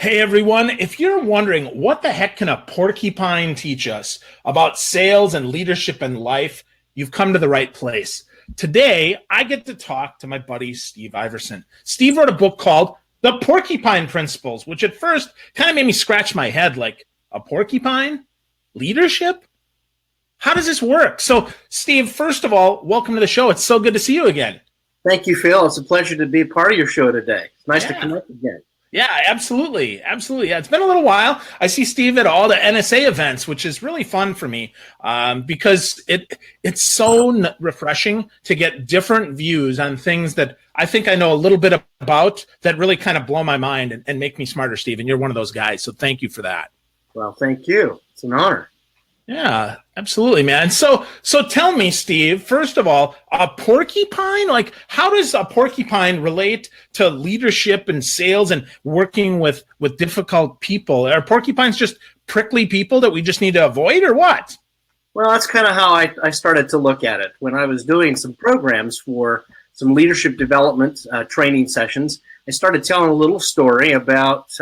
Hey everyone, if you're wondering what the heck can a porcupine teach us about sales and leadership in life, you've come to the right place. Today, I get to talk to my buddy Steve Iversen. Steve wrote a book called The Porcupine Principles, which at first kind of made me scratch my head like, a porcupine? Leadership? How does this work? So, Steve, first of all, welcome to the show. It's so good to see you again. Thank you, Phil. It's a pleasure to be a part of your show today. It's nice to connect again. Yeah, absolutely. Absolutely. Yeah, it's been a little while. I see Steve at all the NSA events, which is really fun for me because it's so refreshing to get different views on things that I think I know a little bit about that really kind of blow my mind and make me smarter, Steve. And you're one of those guys. So thank you for that. Well, thank you. It's an honor. Yeah, absolutely, man. So tell me, Steve, first of all, a porcupine, like how does a porcupine relate to leadership and sales and working with difficult people? Are porcupines just prickly people that we just need to avoid or what? Well, that's kind of how I started to look at it. When I was doing some programs for some leadership development training sessions, I started telling a little story about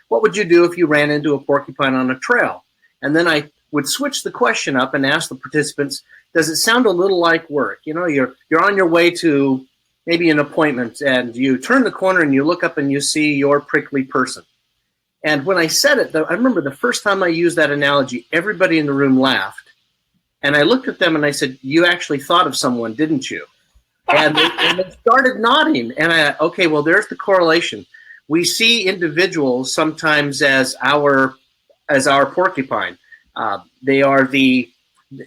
what would you do if you ran into a porcupine on a trail? And then I would switch the question up and ask the participants, does it sound a little like work? You know, you're on your way to maybe an appointment and you turn the corner and you look up and you see your prickly person. And when I said it, I remember the first time I used that analogy, everybody in the room laughed. And I looked at them and I said, you actually thought of someone, didn't you? And they started nodding. And okay, well, there's the correlation. We see individuals sometimes as our porcupine. They are the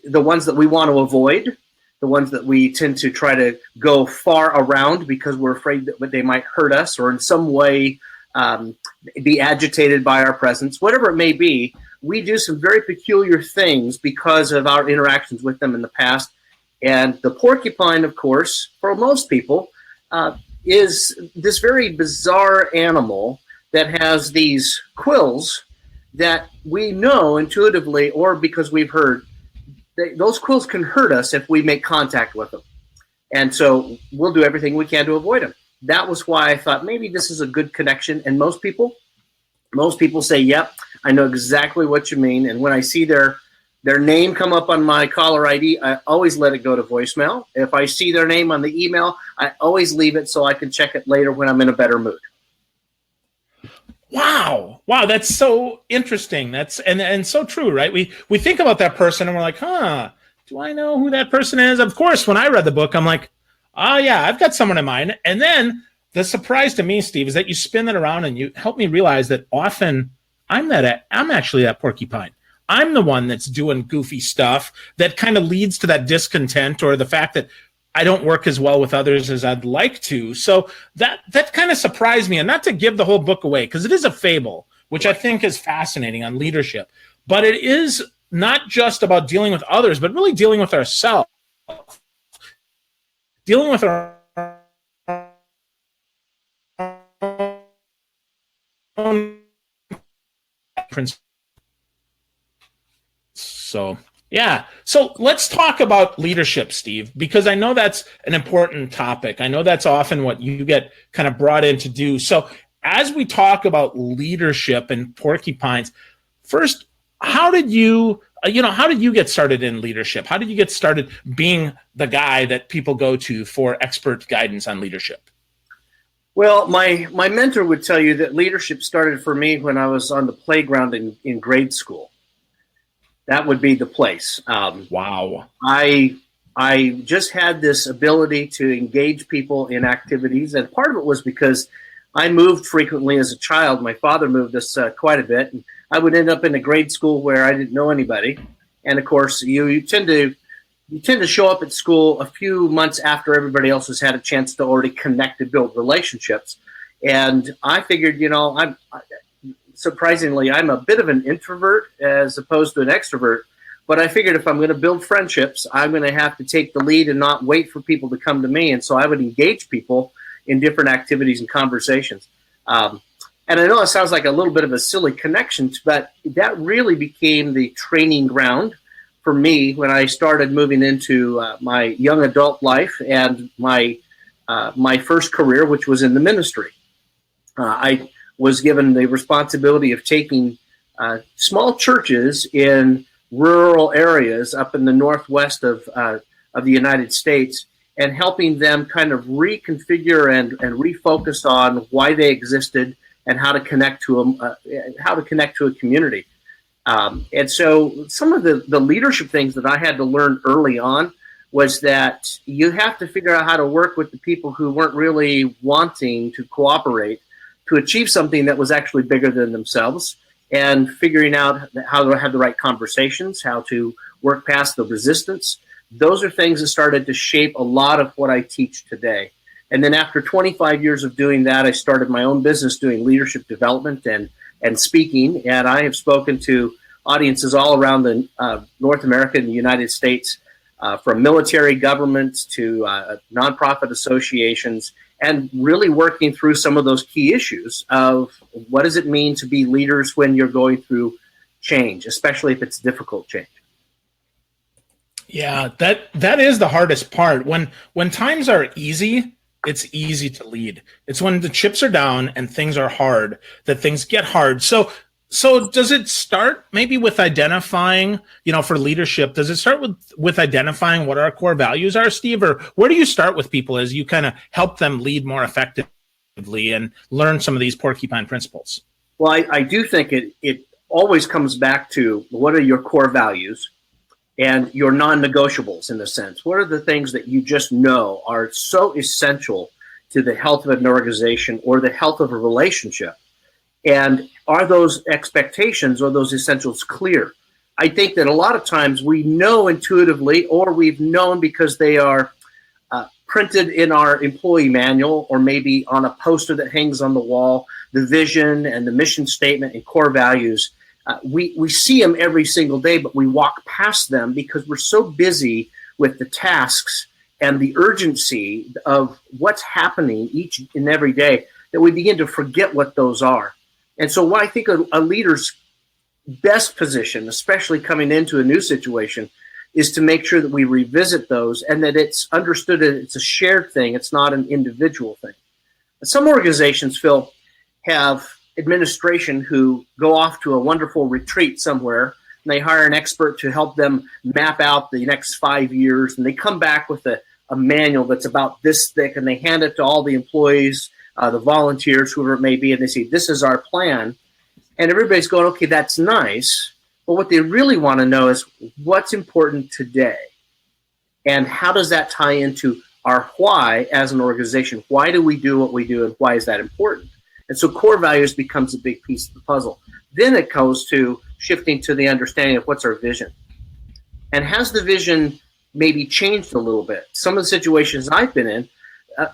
ones that we want to avoid, the ones that we tend to try to go far around because we're afraid that they might hurt us or in some way be agitated by our presence. Whatever it may be, we do some very peculiar things because of our interactions with them in the past. And the porcupine, of course, for most people, is this very bizarre animal that has these quills that we know intuitively or because we've heard, those quills can hurt us if we make contact with them. And so we'll do everything we can to avoid them. That was why I thought maybe this is a good connection. And most people say, yep, I know exactly what you mean. And when I see their name come up on my caller ID, I always let it go to voicemail. If I see their name on the email, I always leave it so I can check it later when I'm in a better mood. Wow, that's so interesting. That's and so true, right? We think about that person and we're like, do I know who that person is? Of course, when I read the book, I'm like, oh yeah, I've got someone in mind. And then the surprise to me, Steve, is that you spin that around and you help me realize that often I'm actually that porcupine. I'm the one that's doing goofy stuff that kind of leads to that discontent or the fact that I don't work as well with others as I'd like to. So that kind of surprised me. And not to give the whole book away, because it is a fable, which I think is fascinating on leadership. But it is not just about dealing with others, but really dealing with ourselves. Dealing with our own principles. So... yeah. So let's talk about leadership, Steve, because I know that's an important topic. I know that's often what you get kind of brought in to do. So as we talk about leadership and porcupines, first, how did you get started in leadership? How did you get started being the guy that people go to for expert guidance on leadership? Well, my mentor would tell you that leadership started for me when I was on the playground in grade school. That would be the place. Wow. I just had this ability to engage people in activities. And part of it was because I moved frequently as a child. My father moved us quite a bit. And I would end up in a grade school where I didn't know anybody. And of course, you tend to show up at school a few months after everybody else has had a chance to already connect and build relationships. And I figured, surprisingly, I'm a bit of an introvert as opposed to an extrovert, but I figured if I'm going to build friendships, I'm going to have to take the lead and not wait for people to come to me. And so I would engage people in different activities and conversations. And I know it sounds like a little bit of a silly connection, but that really became the training ground for me when I started moving into my young adult life and my first career, which was in the ministry. I was given the responsibility of taking small churches in rural areas up in the northwest of the United States and helping them kind of reconfigure and refocus on why they existed and how to connect to a community. And so some of the leadership things that I had to learn early on was that you have to figure out how to work with the people who weren't really wanting to cooperate to achieve something that was actually bigger than themselves, and figuring out how to have the right conversations, how to work past the resistance. Those are things that started to shape a lot of what I teach today. And then after 25 years of doing that, I started my own business doing leadership development and speaking. And I have spoken to audiences all around the North America and the United States, from military governments to nonprofit associations, and really working through some of those key issues of what does it mean to be leaders when you're going through change, especially if it's difficult change. Yeah, that is the hardest part. When times are easy, it's easy to lead. It's when the chips are down and things are hard that things get hard. So does it start maybe with identifying, for leadership, does it start with identifying what our core values are, Steve? Or where do you start with people as you kind of help them lead more effectively and learn some of these porcupine principles? Well, I do think it always comes back to what are your core values and your non-negotiables, in a sense. What are the things that you just know are so essential to the health of an organization or the health of a relationship? And are those expectations or those essentials clear? I think that a lot of times we know intuitively, or we've known because they are printed in our employee manual, or maybe on a poster that hangs on the wall, the vision and the mission statement and core values. We see them every single day, but we walk past them because we're so busy with the tasks and the urgency of what's happening each and every day that we begin to forget what those are. And so what I think a leader's best position, especially coming into a new situation, is to make sure that we revisit those and that it's understood that it's a shared thing. It's not an individual thing. Some organizations, Phil, have administration who go off to a wonderful retreat somewhere, and they hire an expert to help them map out the next 5 years, and they come back with a manual that's about this thick, and they hand it to all the employees, the volunteers, whoever it may be, and they say, this is our plan. And everybody's going, okay, that's nice. But what they really want to know is what's important today. And how does that tie into our why as an organization? Why do we do what we do, and why is that important? And so core values becomes a big piece of the puzzle. Then it goes to shifting to the understanding of what's our vision. And has the vision maybe changed a little bit? Some of the situations I've been in,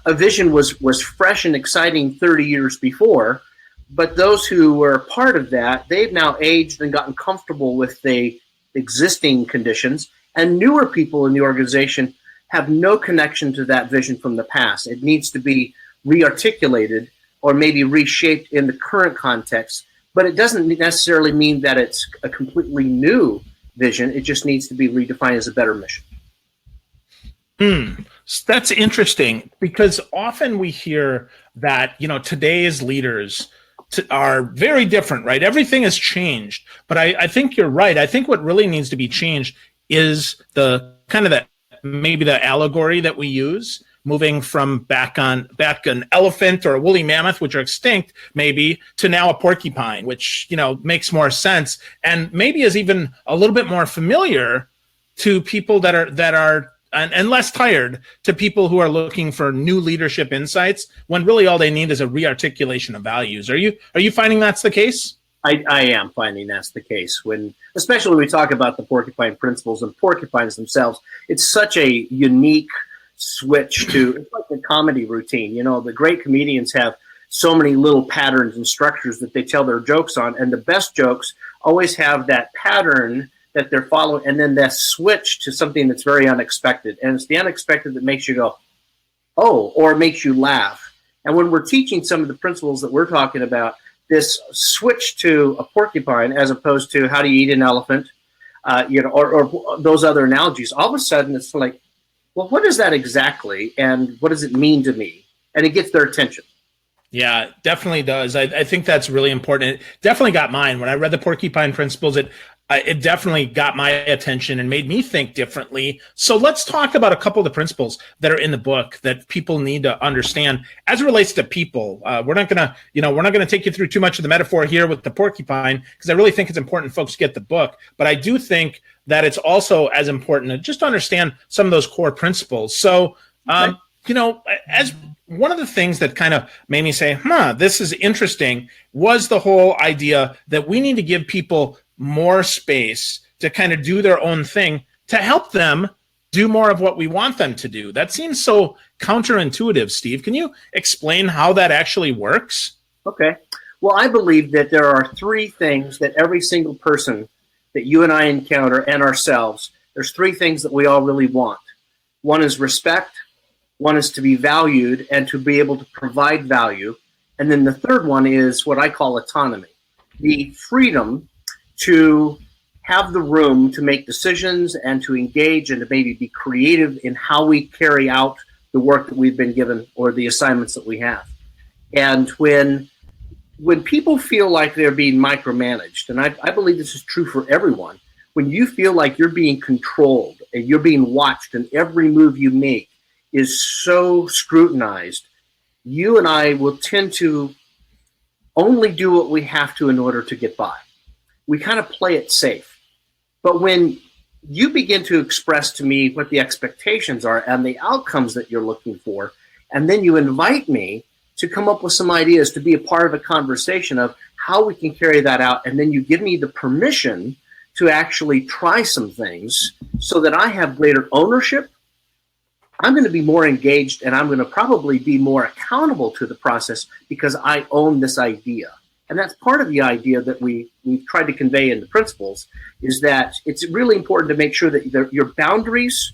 a vision was fresh and exciting 30 years before, but those who were part of that, they've now aged and gotten comfortable with the existing conditions, and newer people in the organization have no connection to that vision from the past. It needs to be re-articulated or maybe reshaped in the current context, but it doesn't necessarily mean that it's a completely new vision. It just needs to be redefined as a better mission. That's interesting, because often we hear that, today's leaders are very different, right? Everything has changed, but I think you're right. I think what really needs to be changed is maybe the allegory that we use, moving from back an elephant or a woolly mammoth, which are extinct, maybe, to now a porcupine, which, makes more sense and maybe is even a little bit more familiar to people that are and less tired to people who are looking for new leadership insights, when really all they need is a rearticulation of values. Are you finding that's the case? I am finding that's the case, especially when we talk about the Porcupine Principles and porcupines themselves. It's such a unique switch it's like a comedy routine. The great comedians have so many little patterns and structures that they tell their jokes on, and the best jokes always have that pattern that they're following, and then that switch to something that's very unexpected. And it's the unexpected that makes you go, oh, or makes you laugh. And when we're teaching some of the principles that we're talking about, this switch to a porcupine as opposed to how do you eat an elephant, or those other analogies, all of a sudden it's like, well, what is that exactly? And what does it mean to me? And it gets their attention. Yeah, it definitely does. I think that's really important. It definitely got mine when I read the Porcupine Principles. It definitely got my attention and made me think differently. So let's talk about a couple of the principles that are in the book that people need to understand as it relates to people. We're not gonna take you through too much of the metaphor here with the porcupine because I really think it's important folks get the book. But I do think that it's also as important to just understand some of those core principles. So. Okay. As one of the things that kind of made me say, this is interesting, was the whole idea that we need to give people more space to kind of do their own thing to help them do more of what we want them to do. That seems so counterintuitive, Steve. Can you explain how that actually works? Okay. Well, I believe that there are three things that every single person that you and I encounter and ourselves, there's three things that we all really want. One is respect. One is to be valued and to be able to provide value. And then the third one is what I call autonomy, the freedom to have the room to make decisions and to engage and to maybe be creative in how we carry out the work that we've been given or the assignments that we have. And when people feel like they're being micromanaged, and I believe this is true for everyone, when you feel like you're being controlled and you're being watched and every move you make is so scrutinized, you and I will tend to only do what we have to in order to get by. We kind of play it safe. But when you begin to express to me what the expectations are and the outcomes that you're looking for, and then you invite me to come up with some ideas to be a part of a conversation of how we can carry that out, and then you give me the permission to actually try some things so that I have greater ownership, I'm going to be more engaged and I'm going to probably be more accountable to the process because I own this idea. And that's part of the idea that we've tried to convey in the principles, is that it's really important to make sure that your boundaries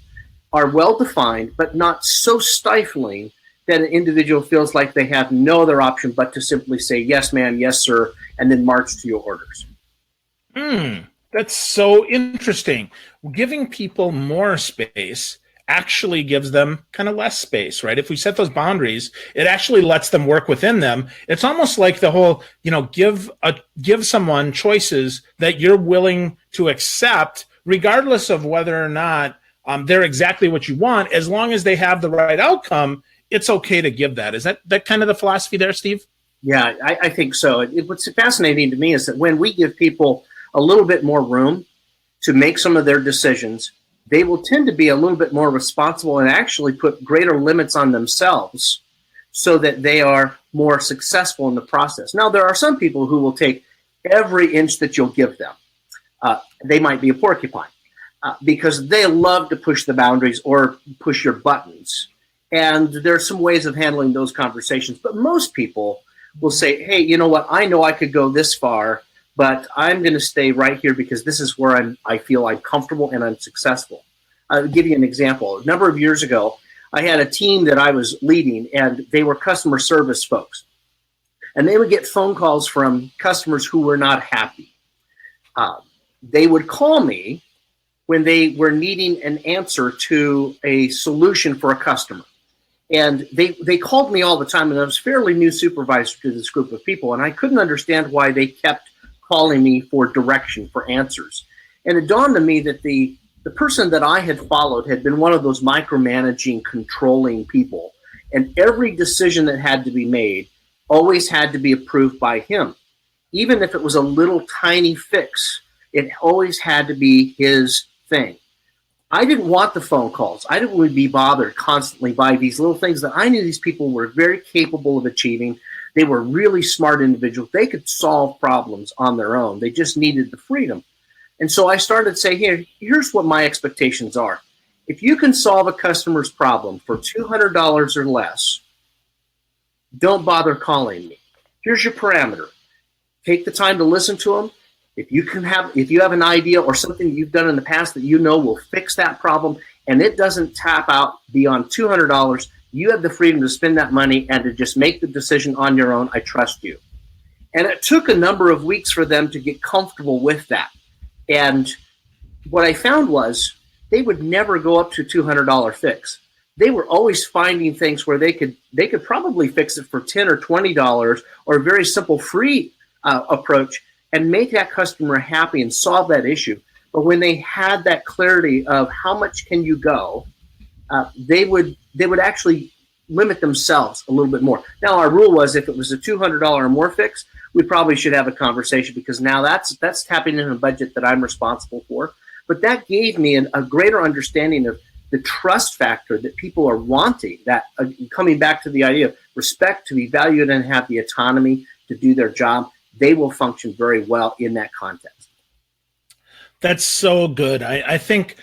are well defined, but not so stifling that an individual feels like they have no other option but to simply say, yes, ma'am, yes, sir, and then march to your orders. That's so interesting. Giving people more space actually gives them kind of less space, right? If we set those boundaries, it actually lets them work within them. It's almost like the whole, give someone choices that you're willing to accept, regardless of whether or not they're exactly what you want. As long as they have the right outcome, it's okay to give that. Is that kind of the philosophy there, Steve? Yeah, I think so. What's fascinating to me is that when we give people a little bit more room to make some of their decisions, they will tend to be a little bit more responsible and actually put greater limits on themselves so that they are more successful in the process. Now, there are some people who will take every inch that you'll give them. They might be a porcupine because they love to push the boundaries or push your buttons. And there are some ways of handling those conversations. But most people will say, hey, you know what? I know I could go this far, but I'm going to stay right here because this is where I feel I'm comfortable and I'm successful. I'll give you an example. A number of years ago, I had a team that I was leading, and they were customer service folks. And they would get phone calls from customers who were not happy. They would call me when they were needing an answer to a solution for a customer. And they called me all the time, and I was fairly new supervisor to this group of people, and I couldn't understand why they kept calling me for direction, for answers. And it dawned on me that the person that I had followed had been one of those micromanaging, controlling people. And every decision that had to be made always had to be approved by him. Even if it was a little tiny fix, it always had to be his thing. I didn't want the phone calls. I didn't want to be bothered constantly by these little things that I knew these people were very capable of achieving. They were really smart individuals. They could solve problems on their own. They just needed the freedom. And so I started to say, here's what my expectations are. If you can solve a customer's problem for $200 or less, don't bother calling me. Here's your parameter. Take the time to listen to them. If you have an idea or something you've done in the past that you know will fix that problem, and it doesn't tap out beyond $200, you have the freedom to spend that money and to just make the decision on your own. I trust you. And it took a number of weeks for them to get comfortable with that. And what I found was they would never go up to $200 fix. they were always finding things where they could probably fix it for $10 or $20 or a very simple free approach and make that customer happy and solve that issue. But when they had that clarity of how much can you go, they would actually limit themselves a little bit more. Now, our rule was if it was a $200 or more fix, we probably should have a conversation, because now that's tapping into a budget that I'm responsible for. But that gave me a greater understanding of the trust factor that people are wanting, that coming back to the idea of respect, to be valued and have the autonomy to do their job. They will function very well in that context. That's so good. I think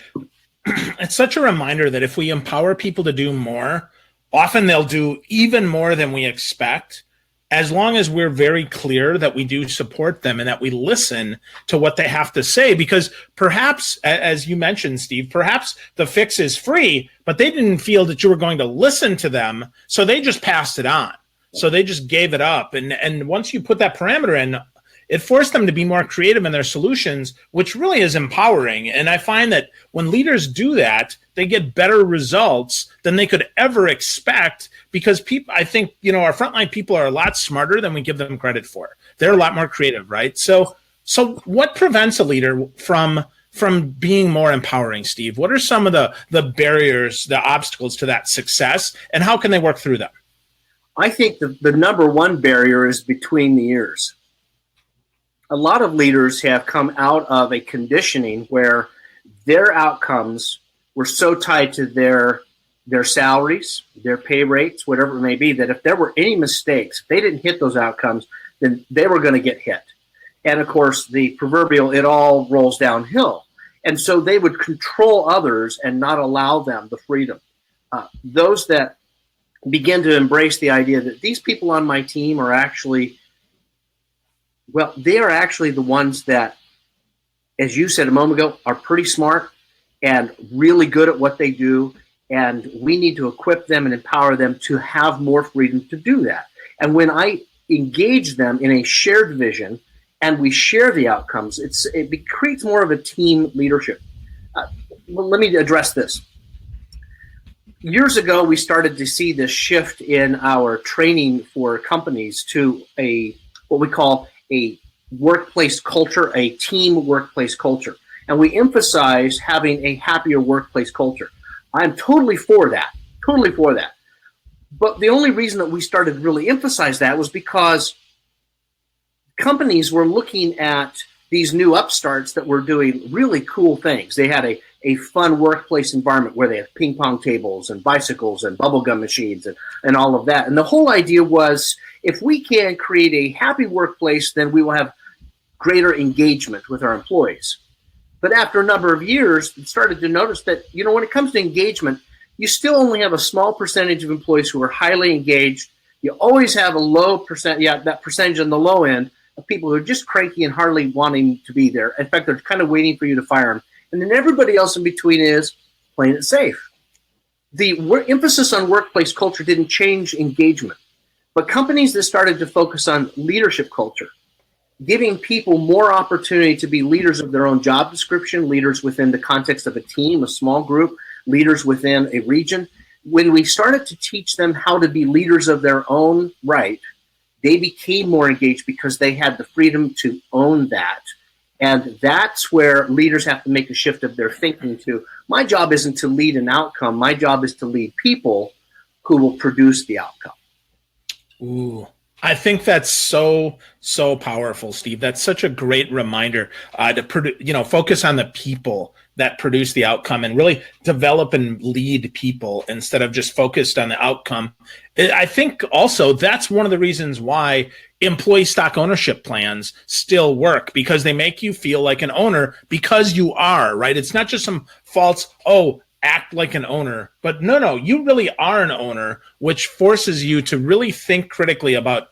it's such a reminder that if we empower people to do more, often they'll do even more than we expect, as long as we're very clear that we do support them and that we listen to what they have to say. Because perhaps, as you mentioned, Steve, perhaps the fix is free, but they didn't feel that you were going to listen to them, so they just passed it on. So they just gave it up. And once you put that parameter in, it forced them to be more creative in their solutions, which really is empowering. And I find that when leaders do that, they get better results than they could ever expect, because people, I think, our frontline people are a lot smarter than we give them credit for. They're a lot more creative, right? So what prevents a leader from being more empowering, Steve? What are some of the barriers, the obstacles to that success, and how can they work through them? I think the number one barrier is between the ears. A lot of leaders have come out of a conditioning where their outcomes were so tied to their salaries, their pay rates, whatever it may be, that if there were any mistakes, if they didn't hit those outcomes, then they were going to get hit. And of course, the proverbial, it all rolls downhill. And so they would control others and not allow them the freedom. Those that begin to embrace the idea that these people on my team are actually, well, they are actually the ones that, as you said a moment ago, are pretty smart and really good at what they do. And we need to equip them and empower them to have more freedom to do that. And when I engage them in a shared vision and we share the outcomes, it creates more of a team leadership. Well, let me address this. Years ago, we started to see this shift in our training for companies to what we call a workplace culture, a team workplace culture. And we emphasize having a happier workplace culture. I'm totally for that, totally for that. But the only reason that we started to really emphasize that was because companies were looking at these new upstarts that were doing really cool things. They had a fun workplace environment where they had ping pong tables and bicycles and bubblegum machines and all of that. And the whole idea was, if we can create a happy workplace, then we will have greater engagement with our employees. But after a number of years, we started to notice that, when it comes to engagement, you still only have a small percentage of employees who are highly engaged. You always have a low percent, that percentage on the low end of people who are just cranky and hardly wanting to be there. In fact, they're kind of waiting for you to fire them. And then everybody else in between is playing it safe. The emphasis on workplace culture didn't change engagement, but companies that started to focus on leadership culture, giving people more opportunity to be leaders of their own job description, leaders within the context of a team, a small group, leaders within a region. When we started to teach them how to be leaders of their own right, they became more engaged because they had the freedom to own that. And that's where leaders have to make a shift of their thinking to, my job isn't to lead an outcome. My job is to lead people who will produce the outcome. Ooh, I think that's so powerful, Steve. That's such a great reminder to focus on the people that produce the outcome and really develop and lead people instead of just focused on the outcome. I think also that's one of the reasons why employee stock ownership plans still work, because they make you feel like an owner because you are, right? It's not just some false, act like an owner, but no, you really are an owner, which forces you to really think critically about,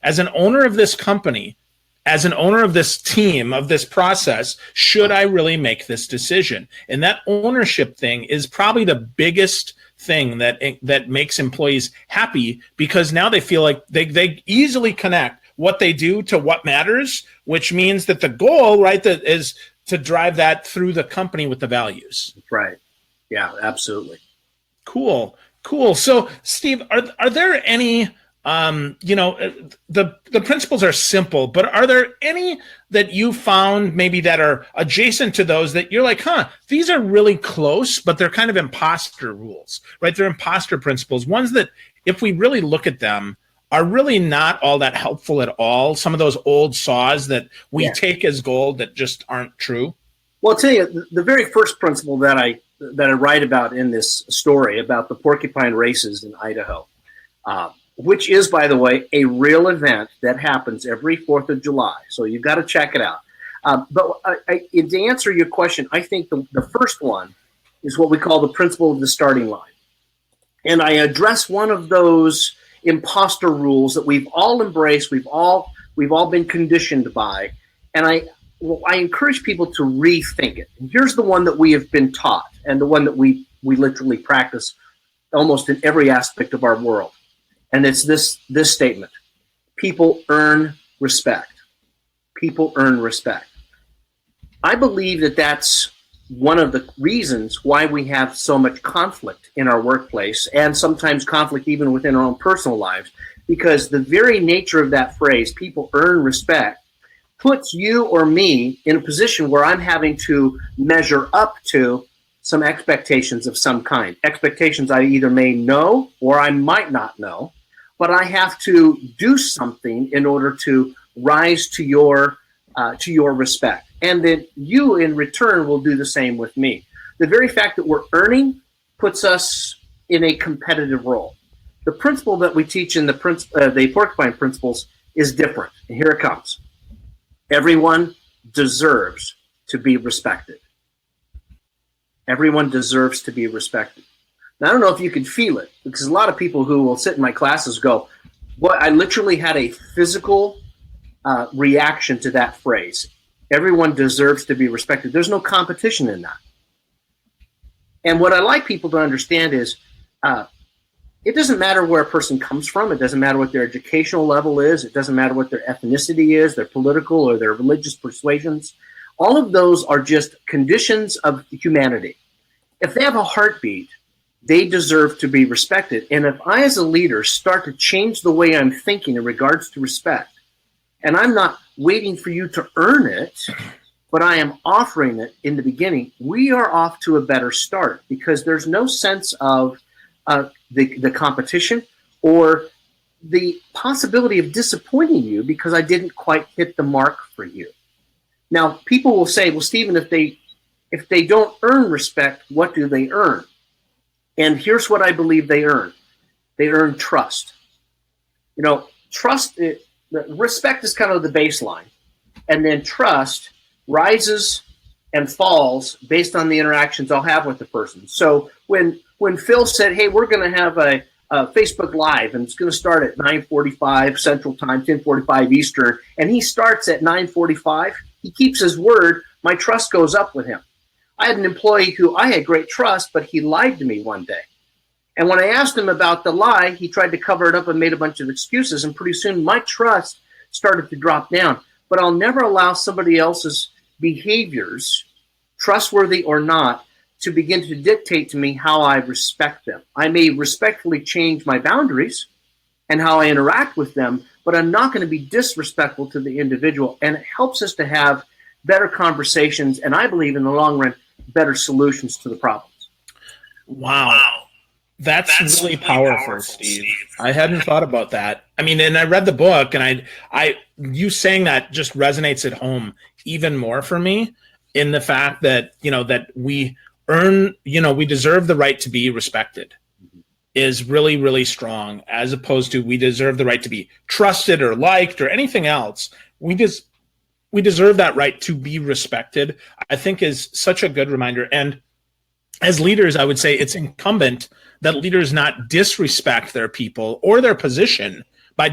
as an owner of this company, as an owner of this team, of this process, should I really make this decision? And that ownership thing is probably the biggest thing that makes employees happy, because now they feel like they easily connect what they do to what matters, which means that the goal, right, that is to drive that through the company with the values. Right. Yeah, absolutely. Cool. Cool. So, Steve, are there any, the principles are simple, but are there any that you found maybe that are adjacent to those that you're like, these are really close, but they're kind of imposter rules, right? They're imposter principles, ones that if we really look at them are really not all that helpful at all. Some of those old saws that we take as gold that just aren't true. Well, I'll tell you, the very first principle that I write about in this story about the porcupine races in Idaho, which is, by the way, a real event that happens every 4th of July. So you've got to check it out. But to answer your question, I think the first one is what we call the principle of the starting line. And I address one of those imposter rules that we've all embraced, we've all been conditioned by, and I encourage people to rethink it. And here's the one that we have been taught, and the one that we literally practice almost in every aspect of our world. And it's this statement: people earn respect. People earn respect. I believe that that's one of the reasons why we have so much conflict in our workplace, and sometimes conflict even within our own personal lives, because the very nature of that phrase, people earn respect, puts you or me in a position where I'm having to measure up to some expectations of some kind. Expectations I either may know or I might not know, but I have to do something in order to rise to your respect. And then you, in return, will do the same with me. The very fact that we're earning puts us in a competitive role. The principle that we teach in the Porcupine Principles is different. And here it comes. Everyone deserves to be respected. Everyone deserves to be respected. Now, I don't know if you can feel it, because a lot of people who will sit in my classes go, "Boy, I literally had a physical reaction to that phrase. Everyone deserves to be respected." There's no competition in that. And what I like people to understand is it doesn't matter where a person comes from. It doesn't matter what their educational level is. It doesn't matter what their ethnicity is, their political or their religious persuasions. All of those are just conditions of humanity. If they have a heartbeat, they deserve to be respected. And if I, as a leader, start to change the way I'm thinking in regards to respect, and I'm not waiting for you to earn it, but I am offering it in the beginning, we are off to a better start, because there's no sense of the competition or the possibility of disappointing you because I didn't quite hit the mark for you. Now, people will say, "Well, Stephen, if they don't earn respect, what do they earn?" And here's what I believe they earn. They earn trust. Respect is kind of the baseline, and then trust rises and falls based on the interactions I'll have with the person. So when Phil said, "Hey, we're going to have a Facebook Live, and it's going to start at 9:45 Central Time, 10:45 Eastern," and he starts at 9:45, he keeps his word, my trust goes up with him. I had an employee who I had great trust, but he lied to me one day. And when I asked him about the lie, he tried to cover it up and made a bunch of excuses, and pretty soon my trust started to drop down. But I'll never allow somebody else's behaviors, trustworthy or not, to begin to dictate to me how I respect them. I may respectfully change my boundaries and how I interact with them, but I'm not going to be disrespectful to the individual. And it helps us to have better conversations, and I believe in the long run, better solutions to the problems. Wow. That's really powerful, Steve. I hadn't thought about that. I mean, and I read the book, and you saying that just resonates at home even more for me, in the fact that, that we earn, we deserve the right to be respected is really, really strong, as opposed to we deserve the right to be trusted or liked or anything else. We deserve that right to be respected, I think, is such a good reminder. And as leaders, I would say it's incumbent that leaders not disrespect their people or their position by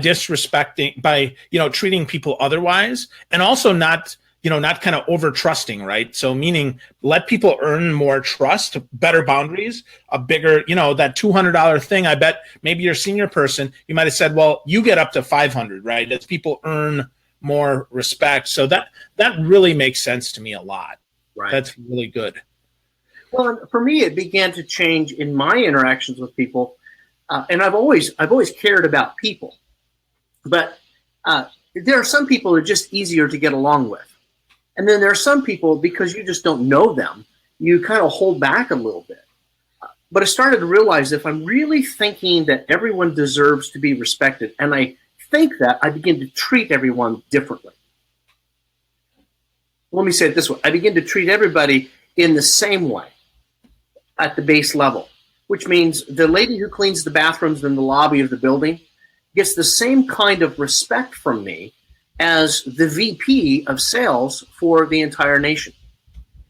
treating people otherwise, and also not kind of over trusting, right? So meaning let people earn more trust, better boundaries, a bigger, that $200 thing. I bet maybe your senior person, you might have said, well, you get up to 500, right? As people earn more respect. So that really makes sense to me a lot. Right. That's really good. Well, and for me, it began to change in my interactions with people, and I've always cared about people, but there are some people that are just easier to get along with, and then there are some people, because you just don't know them, you kind of hold back a little bit. But I started to realize if I'm really thinking that everyone deserves to be respected, and I think that, I begin to treat everyone differently. Let me say it this way. I begin to treat everybody in the same way at the base level, which means the lady who cleans the bathrooms in the lobby of the building gets the same kind of respect from me as the VP of sales for the entire nation.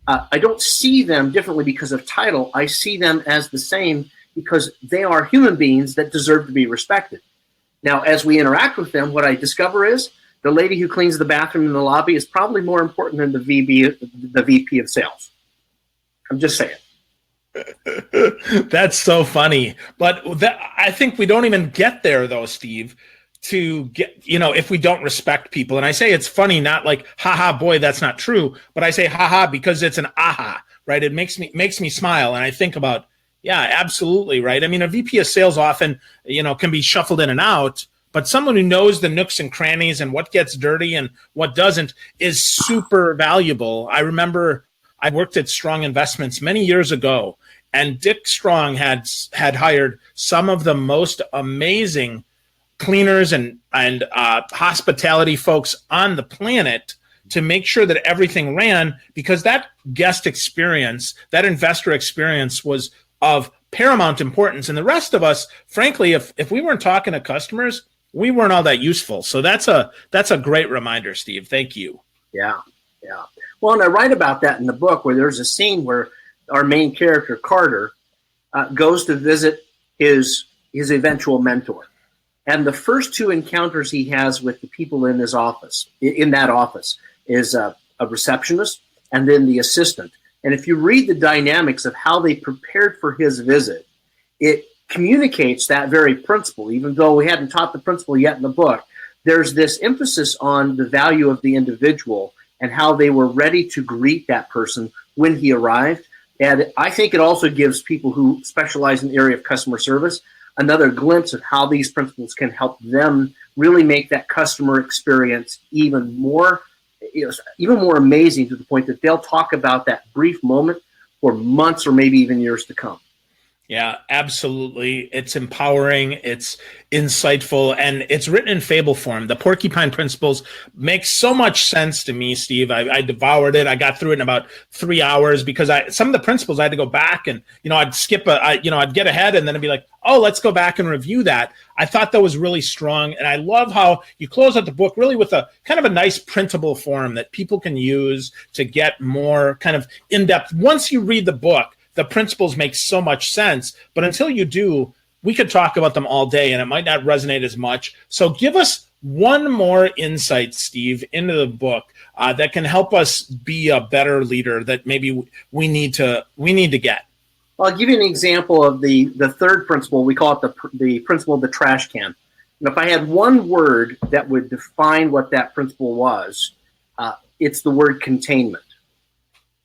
I don't see them differently because of title. I see them as the same because they are human beings that deserve to be respected. Now, as we interact with them, what I discover is the lady who cleans the bathroom in the lobby is probably more important than the VP of sales. I'm just saying. That's so funny. But I think we don't even get there, though, Steve, to get, if we don't respect people. And I say it's funny, not like, haha, boy, that's not true. But I say, haha, because it's an aha, right? It makes me smile. And I think about, yeah, absolutely, right? I mean, a VP of sales often, can be shuffled in and out. But someone who knows the nooks and crannies and what gets dirty and what doesn't is super valuable. I remember I worked at Strong Investments many years ago, and Dick Strong had hired some of the most amazing cleaners and hospitality folks on the planet to make sure that everything ran, because that guest experience, that investor experience was of paramount importance. And the rest of us, frankly, if we weren't talking to customers, we weren't all that useful. So that's a great reminder, Steve. Thank you. Yeah. Well, and I write about that in the book, where there's a scene where our main character, Carter, goes to visit his eventual mentor. And the first two encounters he has with the people in his office, in that office, is a receptionist and then the assistant. And if you read the dynamics of how they prepared for his visit, it communicates that very principle. Even though we hadn't taught the principle yet in the book, there's this emphasis on the value of the individual and how they were ready to greet that person when he arrived. And I think it also gives people who specialize in the area of customer service another glimpse of how these principles can help them really make that customer experience even more amazing, to the point that they'll talk about that brief moment for months or maybe even years to come. Yeah, absolutely. It's empowering, it's insightful, and it's written in fable form. The Porcupine Principles makes so much sense to me, Steve. I devoured it. I got through it in about 3 hours because some of the principles I had to go back and, I'd skip I'd get ahead and then it'd be like, oh, let's go back and review that. I thought that was really strong. And I love how you close out the book really with a kind of a nice printable form that people can use to get more kind of in-depth. Once you read the book, the principles make so much sense, but until you do, we could talk about them all day and it might not resonate as much. So give us one more insight, Steve, into the book that can help us be a better leader that maybe we need to get. I'll give you an example of the third principle. We call it the principle of the trash can. And if I had one word that would define what that principle was, it's the word containment.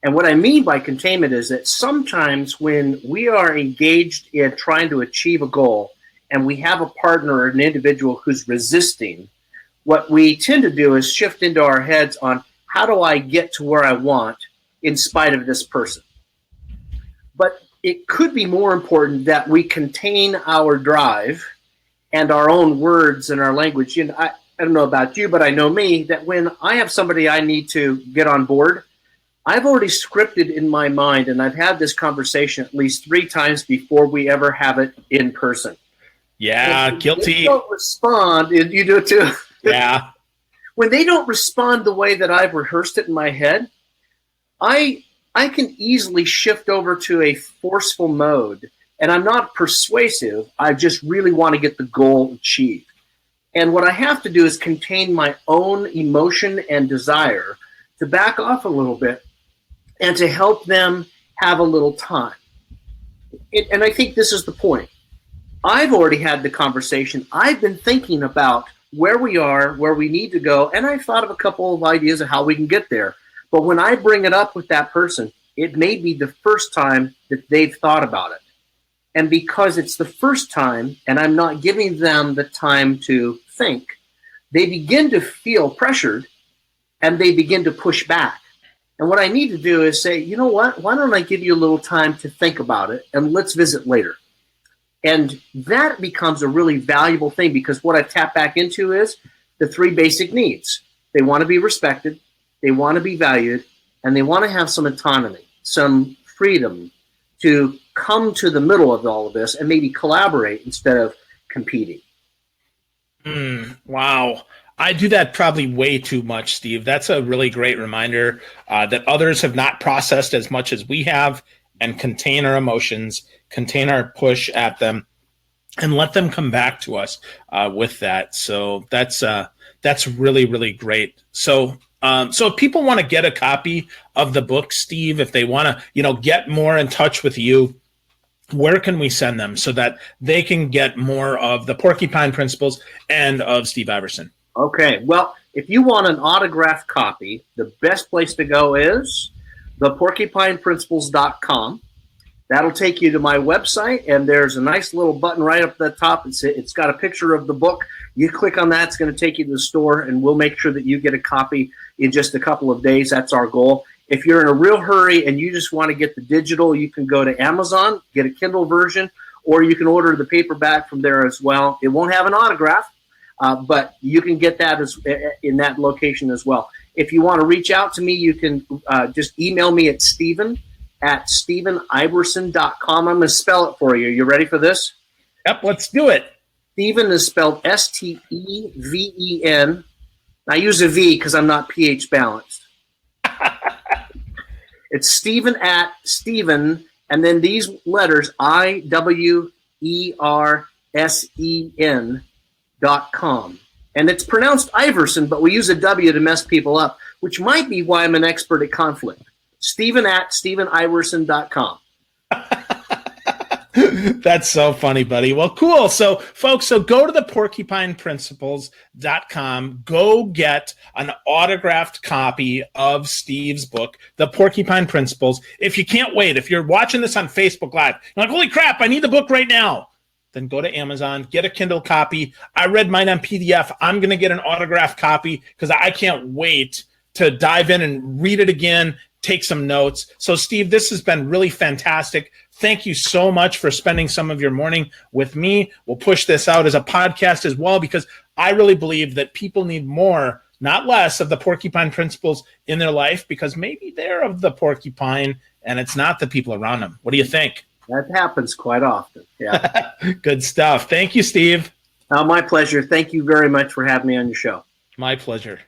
And what I mean by containment is that sometimes when we are engaged in trying to achieve a goal and we have a partner or an individual who's resisting, what we tend to do is shift into our heads on how do I get to where I want in spite of this person. But it could be more important that we contain our drive and our own words and our language. I don't know about you, but I know me, that when I have somebody I need to get on board, I've already scripted in my mind, and I've had this conversation at least 3 times before we ever have it in person. Yeah, guilty. They don't respond. You do it too. Yeah. When they don't respond the way that I've rehearsed it in my head, I can easily shift over to a forceful mode, and I'm not persuasive. I just really want to get the goal achieved. And what I have to do is contain my own emotion and desire to back off a little bit and to help them have a little time. And I think this is the point. I've already had the conversation. I've been thinking about where we are, where we need to go, and I've thought of a couple of ideas of how we can get there. But when I bring it up with that person, it may be the first time that they've thought about it. And because it's the first time and I'm not giving them the time to think, they begin to feel pressured and they begin to push back. And what I need to do is say, you know what, why don't I give you a little time to think about it and let's visit later. And that becomes a really valuable thing, because what I've tapped back into is the three basic needs. They want to be respected, they want to be valued, and they want to have some autonomy, some freedom to come to the middle of all of this and maybe collaborate instead of competing. Wow. I do that probably way too much, Steve. That's a really great reminder that others have not processed as much as we have, and contain our emotions, contain our push at them, and let them come back to us with that. So that's really, really great. So if people want to get a copy of the book, Steve, if they want to, get more in touch with you, where can we send them so that they can get more of the Porcupine Principles and of Steve Iversen? Okay. Well, if you want an autographed copy, the best place to go is theporcupineprinciples.com. That'll take you to my website, and there's a nice little button right up at the top. It's got a picture of the book. You click on that, it's going to take you to the store, and we'll make sure that you get a copy in just a couple of days. That's our goal. If you're in a real hurry and you just want to get the digital, you can go to Amazon, get a Kindle version, or you can order the paperback from there as well. It won't have an autograph, but you can get that in that location as well. If you want to reach out to me, you can just email me at Steven@StevenIwersen.com. I'm going to spell it for you. You ready for this? Yep, let's do it. Steven is spelled Steven. I use a V because I'm not pH balanced. It's Steven, and then these letters, IWERSEN.com. And it's pronounced Iversen, but we use a W to mess people up, which might be why I'm an expert at conflict. Steven@StevenIwersen.com. That's so funny, buddy. Well, cool. So, folks, go to the porcupineprinciples.com. Go get an autographed copy of Steve's book, The Porcupine Principles. If you can't wait, if you're watching this on Facebook Live, you're like, holy crap, I need the book right now, then go to Amazon, get a Kindle copy. I read mine on PDF. I'm going to get an autographed copy because I can't wait to dive in and read it again, take some notes. So, Steve, this has been really fantastic. Thank you so much for spending some of your morning with me. We'll push this out as a podcast as well, because I really believe that people need more, not less, of the Porcupine Principles in their life, because maybe they're of the porcupine and it's not the people around them. What do you think? That happens quite often. Yeah. Good stuff. Thank you, Steve. My pleasure. Thank you very much for having me on your show. My pleasure.